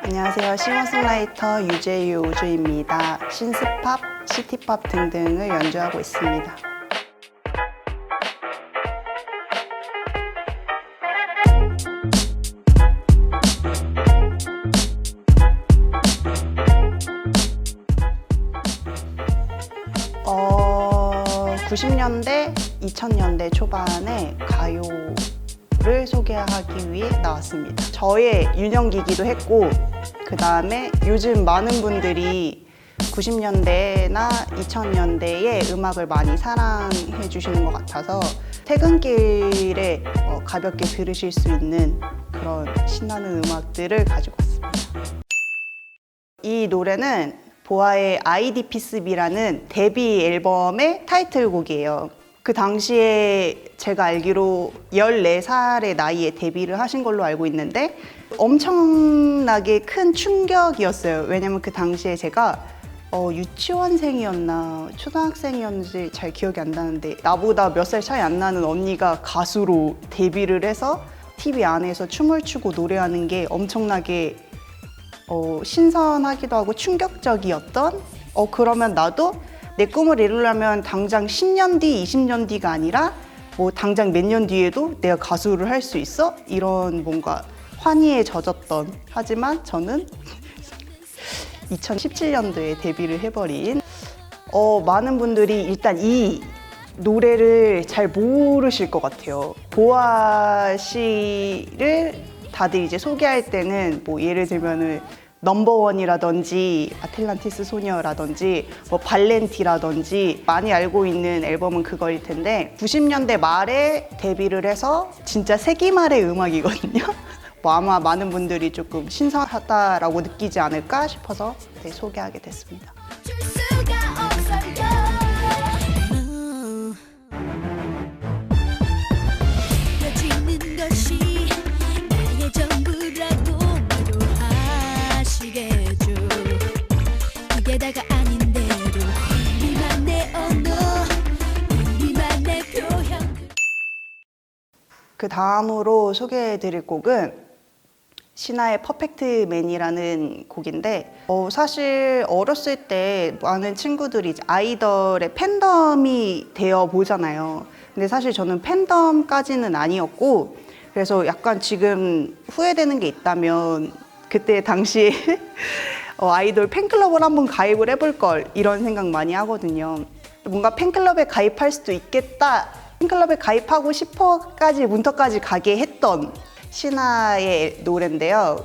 안녕하세요. 싱어송라이터 유재유 우주입니다. 신스팝, 시티팝 등등을 연주하고 있습니다. 어, 90년대, 2000년대 초반에 가요를 소개하기 위해 나왔습니다. 저의 유년기기도 했고, 그 다음에 요즘 많은 분들이 90년대나 2000년대의 음악을 많이 사랑해 주시는 것 같아서 퇴근길에 가볍게 들으실 수 있는 그런 신나는 음악들을 가지고 왔습니다. 이 노래는 보아의 아이디 피스비라는 데뷔 앨범의 타이틀곡이에요. 그 당시에 제가 알기로 14살의 나이에 데뷔를 하신 걸로 알고 있는데 엄청나게 큰 충격이었어요. 왜냐면 그 당시에 제가 유치원생이었나 초등학생이었는지 잘 기억이 안 나는데 나보다 몇 살 차이 안 나는 언니가 가수로 데뷔를 해서 TV 안에서 춤을 추고 노래하는 게 엄청나게 신선하기도 하고 충격적이었던 그러면 나도 내 꿈을 이루려면 당장 10년 뒤, 20년 뒤가 아니라 뭐 당장 몇 년 뒤에도 내가 가수를 할 수 있어? 이런 뭔가 환희에 젖었던, 하지만 저는 2017년도에 데뷔를 해버린 많은 분들이 일단 이 노래를 잘 모르실 것 같아요. 보아 씨를 다들 이제 소개할 때는 뭐 예를 들면은 넘버원이라든지 아틀란티스 소녀라든지 뭐 발렌티라든지 많이 알고 있는 앨범은 그거일 텐데 90년대 말에 데뷔를 해서 진짜 세기말의 음악이거든요. 뭐 아마 많은 분들이 조금 신선하다라고 느끼지 않을까 싶어서 소개하게 됐습니다. 그 다음으로 소개해드릴 곡은 신화의 퍼펙트 맨이라는 곡인데 사실 어렸을 때 많은 친구들이 이제 아이돌의 팬덤이 되어 보잖아요. 근데 사실 저는 팬덤까지는 아니었고 그래서 약간 지금 후회되는 게 있다면 그때 당시에 아이돌 팬클럽을 한번 가입을 해볼 걸 이런 생각 많이 하거든요. 뭔가 팬클럽에 가입할 수도 있겠다, 팬클럽에 가입하고 싶어까지 문턱까지 가게 했던 신화의 노래인데요.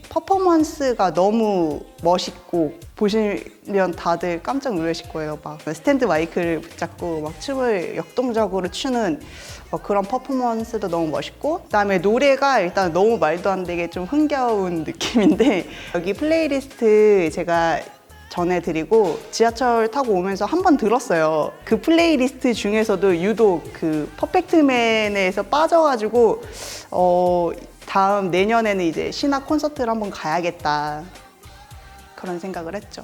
퍼포먼스가 너무 멋있고 보시면 다들 깜짝 놀라실 거예요. 막 스탠드 마이크를 붙잡고 막 춤을 역동적으로 추는 그런 퍼포먼스도 너무 멋있고, 그다음에 노래가 일단 너무 말도 안 되게 좀 흥겨운 느낌인데 여기 플레이리스트 제가 전해드리고 지하철 타고 오면서 한 번 들었어요. 그 플레이리스트 중에서도 유독 그 퍼펙트맨에서 빠져가지고 다음 내년에는 이제 신화 콘서트를 한번 가야겠다 그런 생각을 했죠.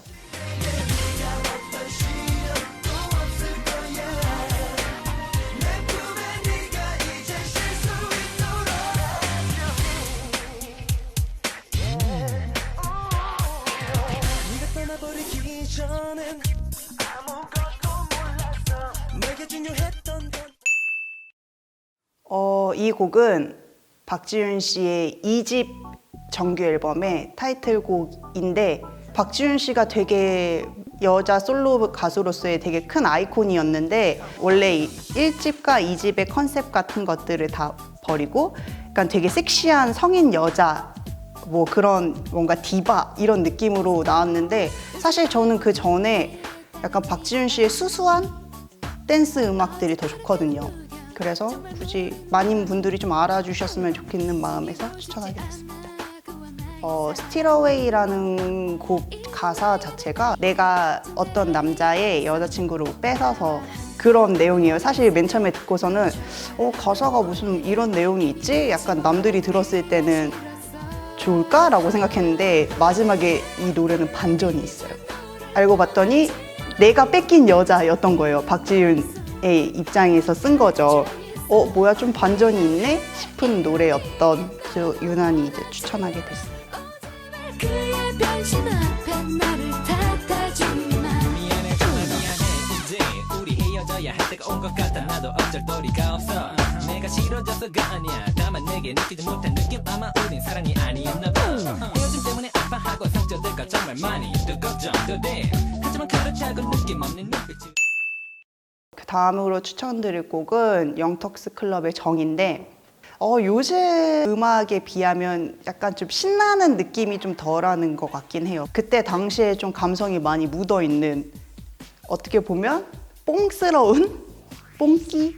이 곡은 박지윤 씨의 2집 정규 앨범의 타이틀곡인데 박지윤 씨가 되게 여자 솔로 가수로서의 되게 큰 아이콘이었는데 원래 1집과 2집의 컨셉 같은 것들을 다 버리고 약간 되게 섹시한 성인 여자 뭐 그런 뭔가 디바 이런 느낌으로 나왔는데 사실 저는 그 전에 약간 박지윤 씨의 수수한 댄스 음악들이 더 좋거든요. 그래서 굳이 많은 분들이 좀 알아주셨으면 좋겠는 마음에서 추천하게 됐습니다. Steal Away라는 곡 가사 자체가 내가 어떤 남자의 여자친구를 뺏어서 그런 내용이에요. 사실 맨 처음에 듣고서는 가사가 무슨 이런 내용이 있지? 약간 남들이 들었을 때는 좋을까라고 생각했는데 마지막에 이 노래는 반전이 있어요. 알고 봤더니 내가 뺏긴 여자였던 거예요. 박지윤의 입장에서 쓴 거죠. 뭐야 좀 반전이 있네 싶은 노래였던, 그래서 유난히 이제 추천하게 됐습니다. 그의 변신 앞에 나를 탓하지마. 미안해 정말 미안해 이제 우리 헤어져야 할 때가 온 것 같아. 나도 어쩔 도리가 없어. 내가 싫어져서가 아니야. 다만 내게 느끼지 못한 느낌 아마 우린 사랑이 아니었나 봐. 헤어짐 때문에 아파하고 상처될까 정말 많이 또 걱정도 돼. 하지만 그렇다고 느낌 없는 눈빛이. 그 다음으로 추천드릴 곡은 영턱스 클럽의 정인데 요즘 음악에 비하면 약간 좀 신나는 느낌이 좀 덜하는 것 같긴 해요. 그때 당시에 좀 감성이 많이 묻어있는, 어떻게 보면 뽕스러운 뽕끼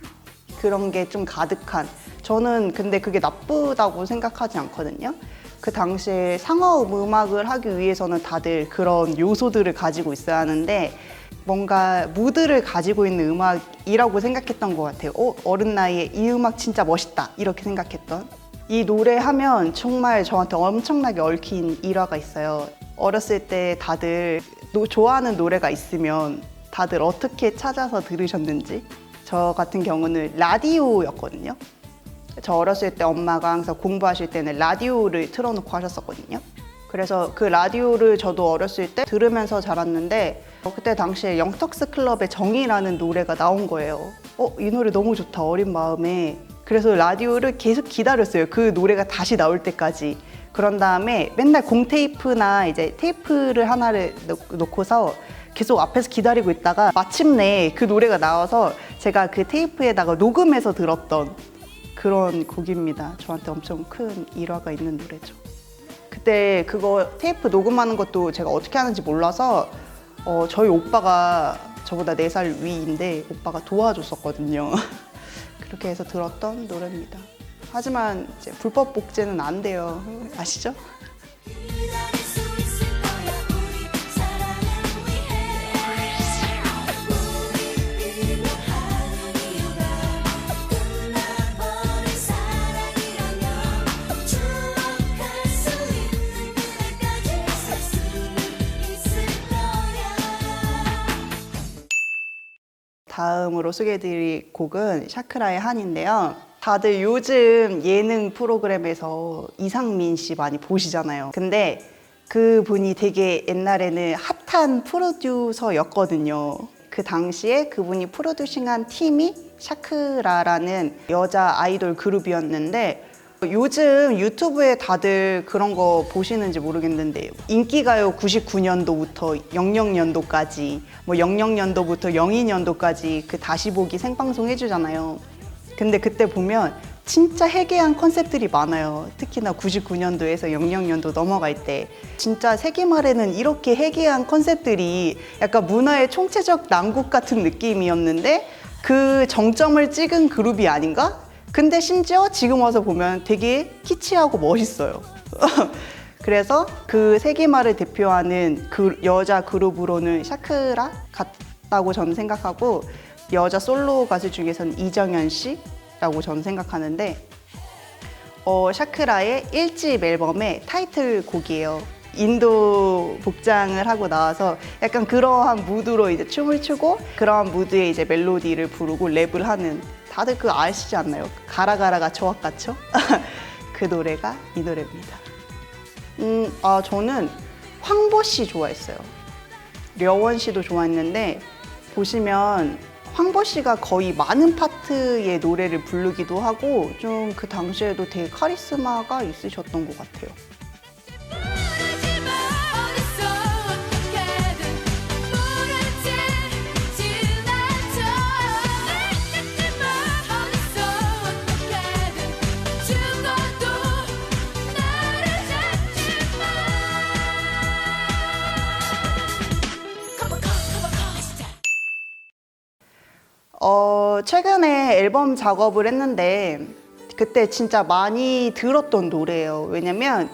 그런 게 좀 가득한, 저는 근데 그게 나쁘다고 생각하지 않거든요. 그 당시에 상업 음악을 하기 위해서는 다들 그런 요소들을 가지고 있어야 하는데 뭔가 무드를 가지고 있는 음악이라고 생각했던 것 같아요. 어른 나이에 이 음악 진짜 멋있다 이렇게 생각했던. 이 노래 하면 정말 저한테 엄청나게 얽힌 일화가 있어요. 어렸을 때 다들 좋아하는 노래가 있으면 다들 어떻게 찾아서 들으셨는지. 저 같은 경우는 라디오였거든요. 저 어렸을 때 엄마가 항상 공부하실 때는 라디오를 틀어놓고 하셨었거든요. 그래서 그 라디오를 저도 어렸을 때 들으면서 자랐는데 그때 당시에 영턱스 클럽의 정이라는 노래가 나온 거예요. 이 노래 너무 좋다, 어린 마음에. 그래서 라디오를 계속 기다렸어요. 그 노래가 다시 나올 때까지. 그런 다음에 맨날 공테이프나 이제 테이프를 하나를 놓고서 계속 앞에서 기다리고 있다가 마침내 그 노래가 나와서 제가 그 테이프에다가 녹음해서 들었던 그런 곡입니다. 저한테 엄청 큰 일화가 있는 노래죠. 그때 그거 테이프 녹음하는 것도 제가 어떻게 하는지 몰라서 저희 오빠가 저보다 4살 위인데 오빠가 도와줬었거든요. 그렇게 해서 들었던 노래입니다. 하지만 이제 불법 복제는 안 돼요. 아시죠? 기다릴 수 있을 거야 우리 사랑을 위해. 우리를 하는 이유가 끝나버린 사랑이라면 추억할 수 있는 그날까지 살 수는 있을 거야. 다음으로 소개해드릴 곡은 샤크라의 한인데요. 다들 요즘 예능 프로그램에서 이상민 씨 많이 보시잖아요. 근데 그분이 되게 옛날에는 핫한 프로듀서였거든요. 그 당시에 그분이 프로듀싱한 팀이 샤크라라는 여자 아이돌 그룹이었는데 요즘 유튜브에 다들 그런 거 보시는지 모르겠는데 인기가요 99년도부터 00년도까지 뭐 00년도부터 02년도까지 그 다시 보기 생방송 해주잖아요. 근데 그때 보면 진짜 해괴한 컨셉들이 많아요. 특히나 99년도에서 00년도 넘어갈 때 진짜 세기말에는 이렇게 해괴한 컨셉들이 약간 문화의 총체적 난국 같은 느낌이었는데 그 정점을 찍은 그룹이 아닌가? 근데 심지어 지금 와서 보면 되게 키치하고 멋있어요. 그래서 그 세기말을 대표하는 그 여자 그룹으로는 샤크라 같다고 저는 생각하고 여자 솔로 가수 중에서는 이정현 씨라고 저는 생각하는데 샤크라의 1집 앨범의 타이틀곡이에요. 인도 복장을 하고 나와서 약간 그러한 무드로 이제 춤을 추고 그러한 무드에 이제 멜로디를 부르고 랩을 하는, 다들 그거 아시지 않나요? 가라가라가 조악같죠? 그 노래가 이 노래입니다. 저는 황보 씨 좋아했어요. 려원 씨도 좋아했는데 보시면 황보 씨가 거의 많은 파트의 노래를 부르기도 하고 좀 그 당시에도 되게 카리스마가 있으셨던 것 같아요. 최근에 앨범 작업을 했는데 그때 진짜 많이 들었던 노래예요. 왜냐면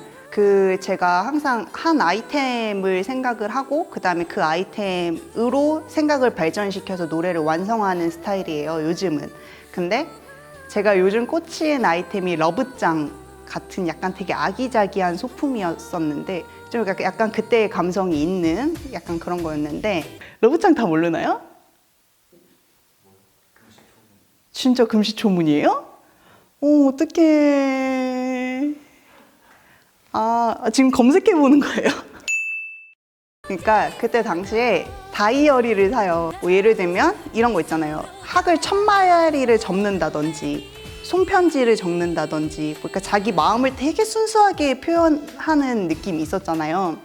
제가 항상 한 아이템을 생각을 하고 그 다음에 그 아이템으로 생각을 발전시켜서 노래를 완성하는 스타일이에요, 요즘은. 근데 제가 요즘 꽂힌 아이템이 러브짱 같은 약간 되게 아기자기한 소품이었었는데 좀 약간 그때의 감성이 있는 약간 그런 거였는데, 러브짱 다 모르나요? 진짜 금시초문이에요? 어떡해. 지금 검색해 보는 거예요. 그러니까 그때 당시에 다이어리를 사요. 뭐 예를 들면 이런 거 있잖아요. 학을 1000마리를 접는다든지 손편지를 적는다든지 그러니까 자기 마음을 되게 순수하게 표현하는 느낌이 있었잖아요.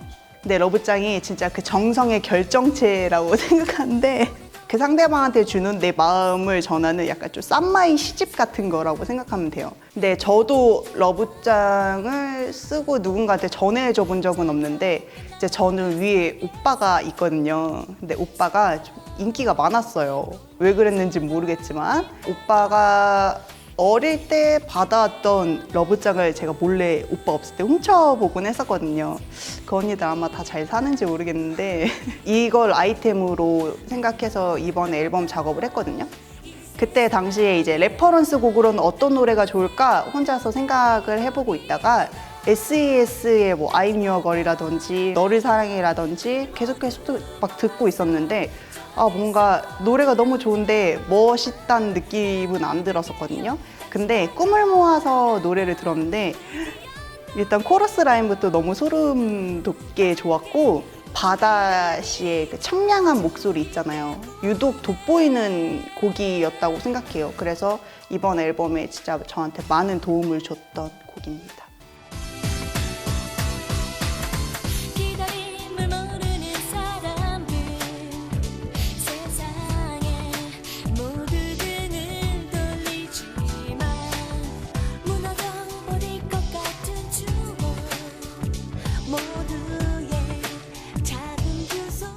근데 러브짱이 진짜 그 정성의 결정체라고 생각하는데 그 상대방한테 주는 내 마음을 전하는 약간 좀 쌈마이 시집 같은 거라고 생각하면 돼요. 근데 저도 러브짱을 쓰고 누군가한테 전해줘 본 적은 없는데 이제 저는 위에 오빠가 있거든요. 근데 오빠가 좀 인기가 많았어요. 왜 그랬는지 모르겠지만 오빠가 어릴 때 받아왔던 러브짱을 제가 몰래 오빠 없을 때 훔쳐보곤 했었거든요. 그 언니들 아마 다 잘 사는지 모르겠는데 이걸 아이템으로 생각해서 이번에 앨범 작업을 했거든요. 그때 당시에 이제 레퍼런스 곡으로는 어떤 노래가 좋을까 혼자서 생각을 해보고 있다가 SES의 뭐 I'm Your Girl이라든지 너를 사랑해라든지 계속해서 막 듣고 있었는데 뭔가 노래가 너무 좋은데 멋있다는 느낌은 안 들었었거든요. 근데 꿈을 모아서 노래를 들었는데 일단 코러스 라인부터 너무 소름 돋게 좋았고 바다 씨의 그 청량한 목소리 있잖아요. 유독 돋보이는 곡이었다고 생각해요. 그래서 이번 앨범에 진짜 저한테 많은 도움을 줬던 곡입니다. 기다림을 모르는 사람들 세상에 모두 등을 돌리지만 무너져버릴 것 같은 추억 모두의 작은 규속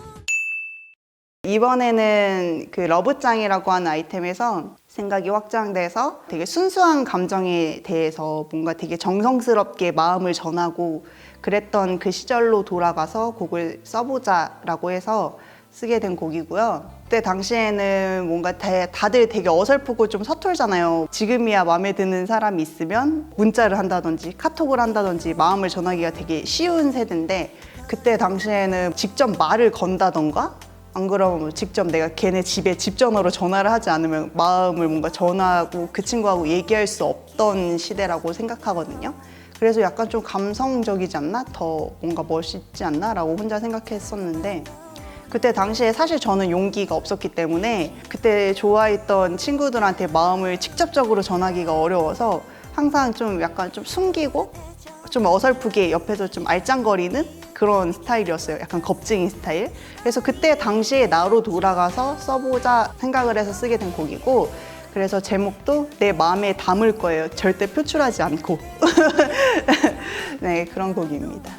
이번에는 그 러브짱이라고 하는 아이템에서 생각이 확장돼서 되게 순수한 감정에 대해서 뭔가 되게 정성스럽게 마음을 전하고 그랬던 그 시절로 돌아가서 곡을 써보자라고 해서 쓰게 된 곡이고요. 그때 당시에는 뭔가 다들 되게 어설프고 좀 서툴잖아요. 지금이야 마음에 드는 사람이 있으면 문자를 한다든지 카톡을 한다든지 마음을 전하기가 되게 쉬운 세대인데 그때 당시에는 직접 말을 건다던가 안 그러면 직접 내가 걔네 집에 집 전화로 전화를 하지 않으면 마음을 뭔가 전하고 그 친구하고 얘기할 수 없던 시대라고 생각하거든요. 그래서 약간 좀 감성적이지 않나? 더 뭔가 멋있지 않나? 라고 혼자 생각했었는데 그때 당시에 사실 저는 용기가 없었기 때문에 그때 좋아했던 친구들한테 마음을 직접적으로 전하기가 어려워서 항상 좀 약간 좀 숨기고 좀 어설프게 옆에서 좀 알짱거리는 그런 스타일이었어요. 약간 겁쟁이 스타일. 그래서 그때 당시에 나로 돌아가서 써보자 생각을 해서 쓰게 된 곡이고 그래서 제목도 내 마음에 담을 거예요. 절대 표출하지 않고. 네, 그런 곡입니다.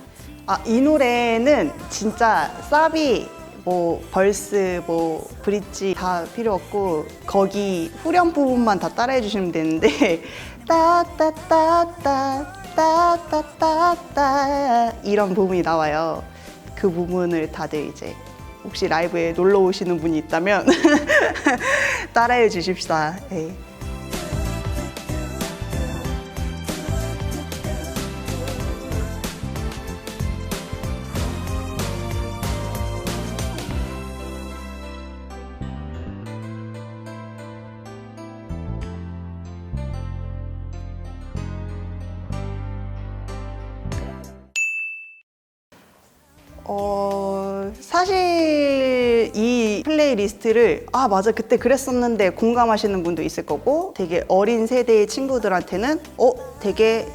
이 노래는 진짜 사비, 뭐 벌스, 뭐 브릿지 다 필요 없고 거기 후렴 부분만 다 따라해 주시면 되는데 따따따따 따따따따 이런 부분이 나와요. 그 부분을 다들 이제 혹시 라이브에 놀러 오시는 분이 있다면 따라해 주십시다. 네. 사실 이 플레이리스트를 맞아 그때 그랬었는데 공감하시는 분도 있을 거고 되게 어린 세대의 친구들한테는 되게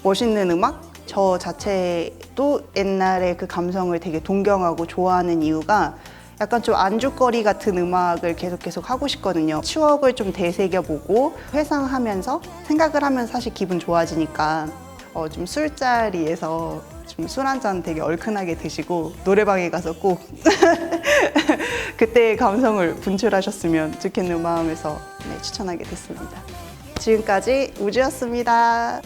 멋있는 음악? 저 자체도 옛날에 그 감성을 되게 동경하고 좋아하는 이유가 약간 좀 안주거리 같은 음악을 계속 하고 싶거든요. 추억을 좀 되새겨보고 회상하면서 생각을 하면 사실 기분 좋아지니까 좀 술자리에서 좀 술 한 잔 되게 얼큰하게 드시고 노래방에 가서 꼭 그때의 감성을 분출하셨으면 좋겠는 마음에서 추천하게 됐습니다. 지금까지 우주였습니다.